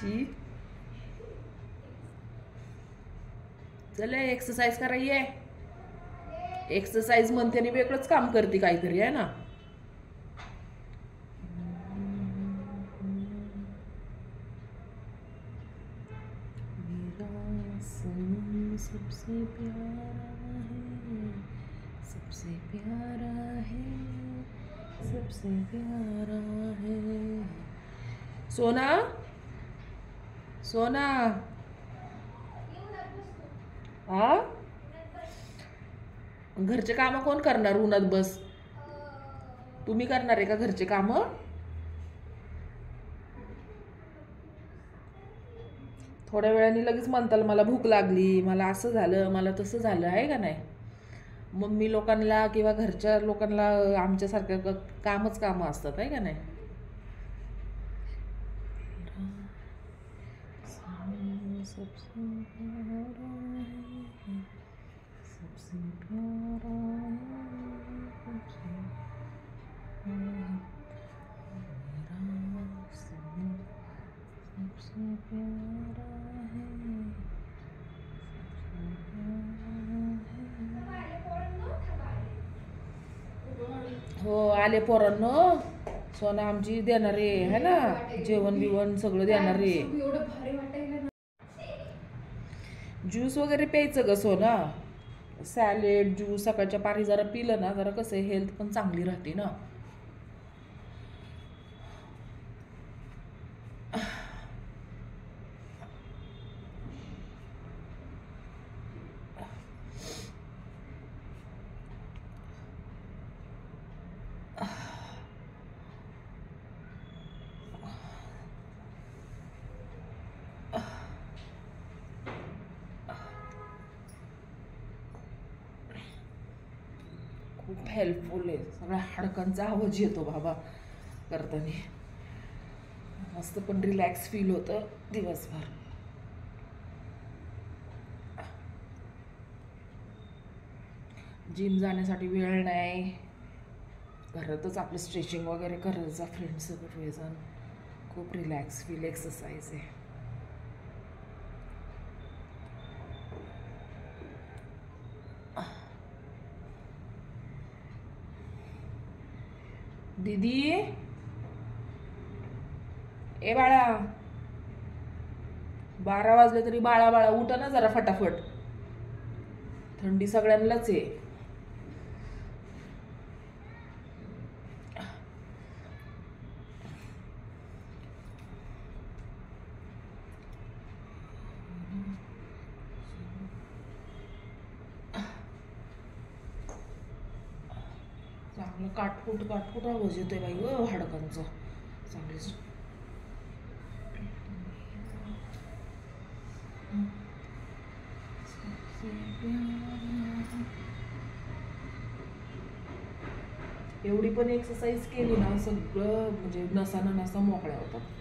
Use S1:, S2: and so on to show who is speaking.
S1: छी, चल एक्सरसाइज करायची आहे. एक्सरसाइज म्हणते आणि वेगळंच काम करते काहीतरी आहे ना. सबसे प्यारा है, सबसे प्यारा है, सबसे प्यारा है. सोना, सोना, हा, घरचे काम कोण करणार उन्हात बस? तुम्ही करणार आहे का घरचे काम? थोड्या वेळाने लगेच म्हणताल मला भूक लागली, मला असं झालं, मला तसं झालं, आहे का नाही? मम्मी लोकांना किंवा घरच्या लोकांना आमच्यासारख्या कामच कामं असतात, आहे का नाही? सबसे प्यारा है, सबसे प्यारा है, सबसे प्यारा है. हो आले पोरांनो, सोना आमची देणार आहे ना, जेवण बिवण सगळं देणार आहे. ज्यूस वगैरे प्यायचं ग सोना, सॅलेड ज्यूस सकाळच्या पारी जरा पिलं ना, जरा कसं हेल्थ पण चांगली राहते ना. खूप हेल्पफुल आहे, सगळ्या हाडकांचा आवाज येतो बाबा करताना. मस्त पण रिलॅक्स फील होतं दिवसभर. जिम जाण्यासाठी वेळ नाही, घरातच आपलं स्ट्रेचिंग वगैरे करायचं फ्रेंड्स सगळेजण. खूप रिलॅक्स फील एक्सरसाइज आहे. दीदी, ए बाळा, 12 वाजले तरी बाळा बाळा उठा ना जरा फटाफट. थंडी सगळ्यांनाच आहे. चांगलं काटकुट काटकुट आवाज येतोय बाई ग हाडकांचा. चांगलीच एवढी पण एक्सरसाइज केली ना, सगळं म्हणजे नसा मोकळ्या होतात.